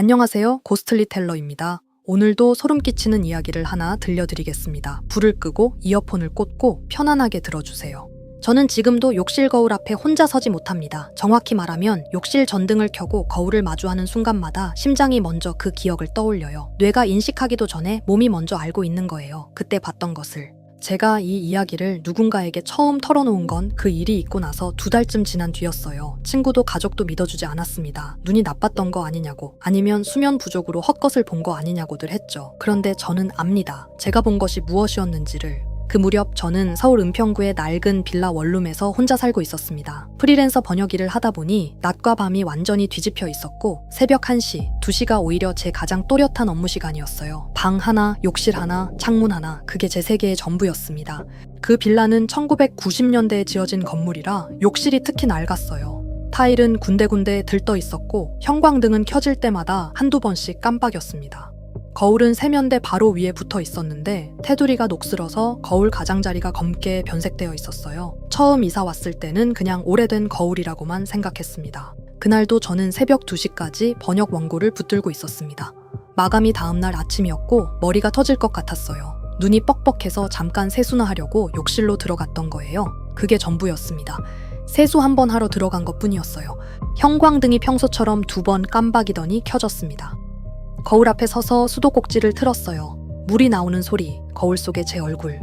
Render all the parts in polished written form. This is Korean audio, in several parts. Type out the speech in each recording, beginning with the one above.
안녕하세요. 고스트리텔러입니다. 오늘도 소름 끼치는 이야기를 하나 들려드리겠습니다. 불을 끄고 이어폰을 꽂고 편안하게 들어주세요. 저는 지금도 욕실 거울 앞에 혼자 서지 못합니다. 정확히 말하면 욕실 전등을 켜고 거울을 마주하는 순간마다 심장이 먼저 그 기억을 떠올려요. 뇌가 인식하기도 전에 몸이 먼저 알고 있는 거예요. 그때 봤던 것을. 제가 이 이야기를 누군가에게 처음 털어놓은 건 그 일이 있고 나서 2달쯤 지난 뒤였어요. 친구도 가족도 믿어주지 않았습니다. 눈이 나빴던 거 아니냐고, 아니면 수면 부족으로 헛것을 본 거 아니냐고들 했죠. 그런데 저는 압니다. 제가 본 것이 무엇이었는지를. 그 무렵 저는 서울 은평구의 낡은 빌라 원룸에서 혼자 살고 있었습니다. 프리랜서 번역 일을 하다 보니 낮과 밤이 완전히 뒤집혀 있었고 새벽 1시, 2시가 오히려 제 가장 또렷한 업무 시간이었어요. 방 하나, 욕실 하나, 창문 하나, 그게 제 세계의 전부였습니다. 그 빌라는 1990년대에 지어진 건물이라 욕실이 특히 낡았어요. 타일은 군데군데 들떠 있었고 형광등은 켜질 때마다 한두 번씩 깜빡였습니다. 거울은 세면대 바로 위에 붙어 있었는데 테두리가 녹슬어서 거울 가장자리가 검게 변색되어 있었어요. 처음 이사 왔을 때는 그냥 오래된 거울이라고만 생각했습니다. 그날도 저는 새벽 2시까지 번역 원고를 붙들고 있었습니다. 마감이 다음날 아침이었고 머리가 터질 것 같았어요. 눈이 뻑뻑해서 잠깐 세수나 하려고 욕실로 들어갔던 거예요. 그게 전부였습니다. 세수 한 번 하러 들어간 것뿐이었어요. 형광등이 평소처럼 2번 깜박이더니 켜졌습니다. 거울 앞에 서서 수도꼭지를 틀었어요. 물이 나오는 소리, 거울 속의 제 얼굴.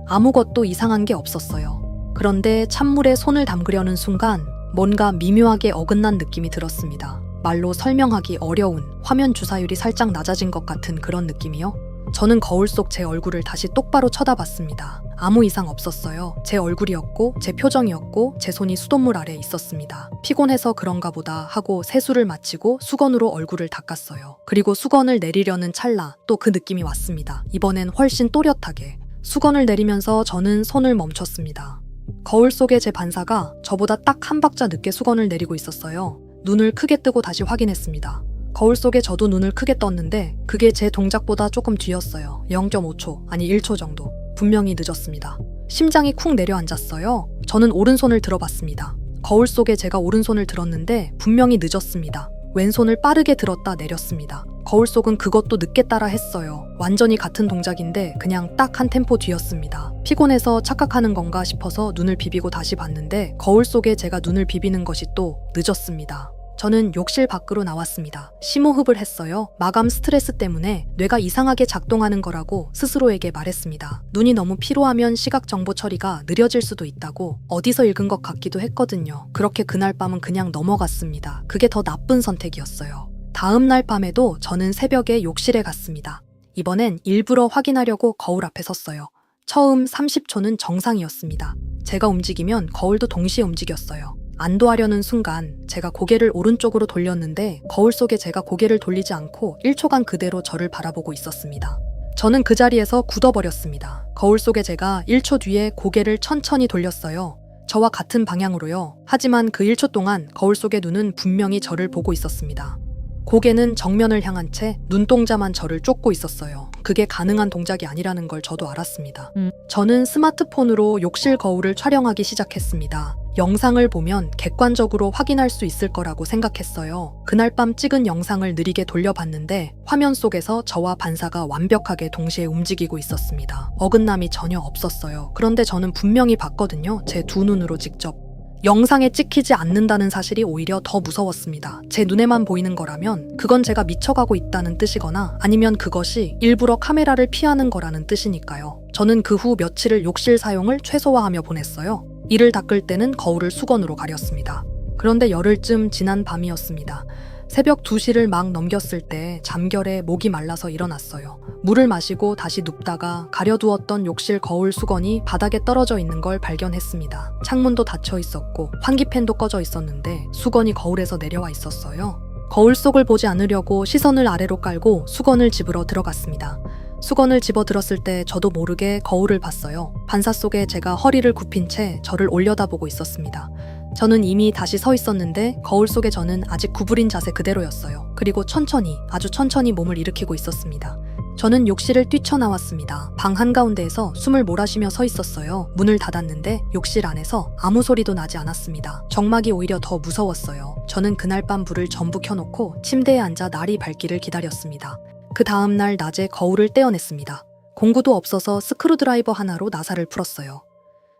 아무것도 이상한 게 없었어요. 그런데 찬물에 손을 담그려는 순간 뭔가 미묘하게 어긋난 느낌이 들었습니다. 말로 설명하기 어려운, 화면 주사율이 살짝 낮아진 것 같은 그런 느낌이요. 저는 거울 속 제 얼굴을 다시 똑바로 쳐다봤습니다. 아무 이상 없었어요. 제 얼굴이었고 제 표정이었고 제 손이 수돗물 아래 있었습니다. 피곤해서 그런가 보다 하고 세수를 마치고 수건으로 얼굴을 닦았어요. 그리고 수건을 내리려는 찰나 또 그 느낌이 왔습니다. 이번엔 훨씬 또렷하게. 수건을 내리면서 저는 손을 멈췄습니다. 거울 속의 제 반사가 저보다 딱 한 박자 늦게 수건을 내리고 있었어요. 눈을 크게 뜨고 다시 확인했습니다. 거울 속에 저도 눈을 크게 떴는데 그게 제 동작보다 조금 뒤였어요. 0.5초, 아니 1초 정도. 분명히 늦었습니다. 심장이 쿵 내려앉았어요. 저는 오른손을 들어봤습니다. 거울 속에 제가 오른손을 들었는데 분명히 늦었습니다. 왼손을 빠르게 들었다 내렸습니다. 거울 속은 그것도 늦게 따라 했어요. 완전히 같은 동작인데 그냥 딱 한 템포 뒤였습니다. 피곤해서 착각하는 건가 싶어서 눈을 비비고 다시 봤는데 거울 속에 제가 눈을 비비는 것이 또 늦었습니다. 저는 욕실 밖으로 나왔습니다. 심호흡을 했어요. 마감 스트레스 때문에 뇌가 이상하게 작동하는 거라고 스스로에게 말했습니다. 눈이 너무 피로하면 시각 정보 처리가 느려질 수도 있다고 어디서 읽은 것 같기도 했거든요. 그렇게 그날 밤은 그냥 넘어갔습니다. 그게 더 나쁜 선택이었어요. 다음 날 밤에도 저는 새벽에 욕실에 갔습니다. 이번엔 일부러 확인하려고 거울 앞에 섰어요. 처음 30초는 정상이었습니다. 제가 움직이면 거울도 동시에 움직였어요. 안도하려는 순간 제가 고개를 오른쪽으로 돌렸는데 거울 속에 제가 고개를 돌리지 않고 1초간 그대로 저를 바라보고 있었습니다. 저는 그 자리에서 굳어버렸습니다. 거울 속에 제가 1초 뒤에 고개를 천천히 돌렸어요. 저와 같은 방향으로요. 하지만 그 1초 동안 거울 속의 눈은 분명히 저를 보고 있었습니다. 고개는 정면을 향한 채 눈동자만 저를 쫓고 있었어요. 그게 가능한 동작이 아니라는 걸 저도 알았습니다. 저는 스마트폰으로 욕실 거울을 촬영하기 시작했습니다. 영상을 보면 객관적으로 확인할 수 있을 거라고 생각했어요. 그날 밤 찍은 영상을 느리게 돌려봤는데 화면 속에서 저와 반사가 완벽하게 동시에 움직이고 있었습니다. 어긋남이 전혀 없었어요. 그런데 저는 분명히 봤거든요. 제 두 눈으로 직접. 영상에 찍히지 않는다는 사실이 오히려 더 무서웠습니다. 제 눈에만 보이는 거라면 그건 제가 미쳐가고 있다는 뜻이거나 아니면 그것이 일부러 카메라를 피하는 거라는 뜻이니까요. 저는 그 후 며칠을 욕실 사용을 최소화하며 보냈어요. 이를 닦을 때는 거울을 수건으로 가렸습니다. 그런데 열흘쯤 지난 밤이었습니다. 새벽 2시를 막 넘겼을 때 잠결에 목이 말라서 일어났어요. 물을 마시고 다시 눕다가 가려두었던 욕실 거울 수건이 바닥에 떨어져 있는 걸 발견했습니다. 창문도 닫혀 있었고 환기팬도 꺼져 있었는데 수건이 거울에서 내려와 있었어요. 거울 속을 보지 않으려고 시선을 아래로 깔고 수건을 집으러 들어갔습니다. 수건을 집어들었을 때 저도 모르게 거울을 봤어요. 반사 속에 제가 허리를 굽힌 채 저를 올려다보고 있었습니다. 저는 이미 다시 서 있었는데 거울 속의 저는 아직 구부린 자세 그대로였어요. 그리고 천천히, 아주 천천히 몸을 일으키고 있었습니다. 저는 욕실을 뛰쳐나왔습니다. 방 한가운데에서 숨을 몰아쉬며 서 있었어요. 문을 닫았는데 욕실 안에서 아무 소리도 나지 않았습니다. 정막이 오히려 더 무서웠어요. 저는 그날 밤 불을 전부 켜놓고 침대에 앉아 날이 밝기를 기다렸습니다. 그 다음 날 낮에 거울을 떼어냈습니다. 공구도 없어서 스크루드라이버 하나로 나사를 풀었어요.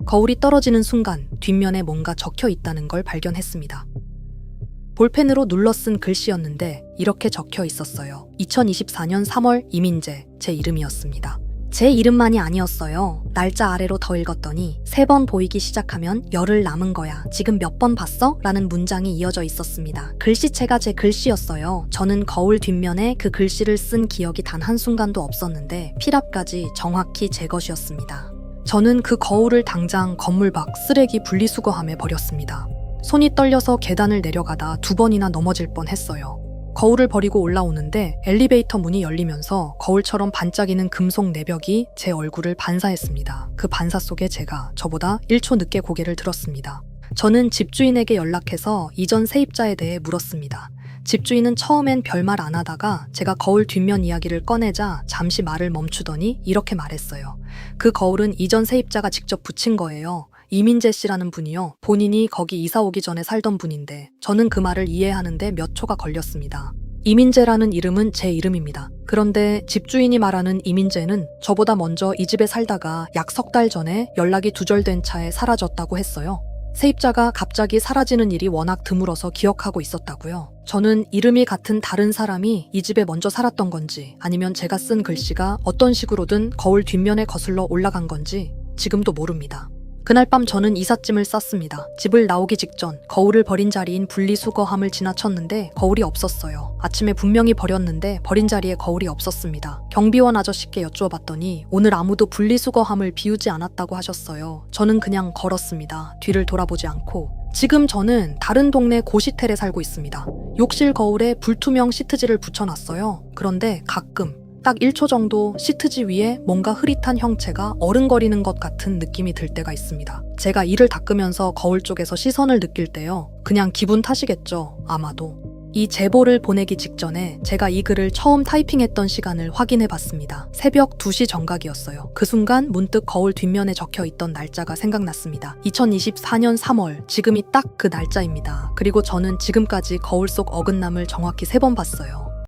거울이 떨어지는 순간 뒷면에 뭔가 적혀 있다는 걸 발견했습니다. 볼펜으로 눌러 쓴 글씨였는데 이렇게 적혀 있었어요. 2024년 3월 이민재, 제 이름이었습니다. 제 이름만이 아니었어요. 날짜 아래로 더 읽었더니 3번 보이기 시작하면 열흘 남은 거야. 지금 몇 번 봤어? 라는 문장이 이어져 있었습니다. 글씨체가 제 글씨였어요. 저는 거울 뒷면에 그 글씨를 쓴 기억이 단 한순간도 없었는데 필압까지 정확히 제 것이었습니다. 저는 그 거울을 당장 건물 밖 쓰레기 분리수거함에 버렸습니다. 손이 떨려서 계단을 내려가다 2번이나 넘어질 뻔했어요. 거울을 버리고 올라오는데 엘리베이터 문이 열리면서 거울처럼 반짝이는 금속 내벽이 제 얼굴을 반사했습니다. 그 반사 속에 제가 저보다 1초 늦게 고개를 들었습니다. 저는 집주인에게 연락해서 이전 세입자에 대해 물었습니다. 집주인은 처음엔 별말 안 하다가 제가 거울 뒷면 이야기를 꺼내자 잠시 말을 멈추더니 이렇게 말했어요. 그 거울은 이전 세입자가 직접 붙인 거예요. 이민재 씨라는 분이요. 본인이 거기 이사 오기 전에 살던 분인데 저는 그 말을 이해하는데 몇 초가 걸렸습니다. 이민재라는 이름은 제 이름입니다. 그런데 집주인이 말하는 이민재는 저보다 먼저 이 집에 살다가 약 3달 전에 연락이 두절된 차에 사라졌다고 했어요. 세입자가 갑자기 사라지는 일이 워낙 드물어서 기억하고 있었다고요. 저는 이름이 같은 다른 사람이 이 집에 먼저 살았던 건지 아니면 제가 쓴 글씨가 어떤 식으로든 거울 뒷면에 거슬러 올라간 건지 지금도 모릅니다. 그날 밤 저는 이삿짐을 쌌습니다. 집을 나오기 직전 거울을 버린 자리인 분리수거함을 지나쳤는데 거울이 없었어요. 아침에 분명히 버렸는데 버린 자리에 거울이 없었습니다. 경비원 아저씨께 여쭈어봤더니 오늘 아무도 분리수거함을 비우지 않았다고 하셨어요. 저는 그냥 걸었습니다. 뒤를 돌아보지 않고. 지금 저는 다른 동네 고시텔에 살고 있습니다. 욕실 거울에 불투명 시트지를 붙여놨어요. 그런데 가끔 딱 1초 정도 시트지 위에 뭔가 흐릿한 형체가 어른거리는 것 같은 느낌이 들 때가 있습니다. 제가 이를 닦으면서 거울 쪽에서 시선을 느낄 때요. 그냥 기분 탓이겠죠. 아마도. 이 제보를 보내기 직전에 제가 이 글을 처음 타이핑했던 시간을 확인해 봤습니다. 새벽 2시 정각이었어요. 그 순간 문득 거울 뒷면에 적혀 있던 날짜가 생각났습니다. 2024년 3월, 지금이 딱 그 날짜입니다. 그리고 저는 지금까지 거울 속 어긋남을 정확히 3번 봤어요.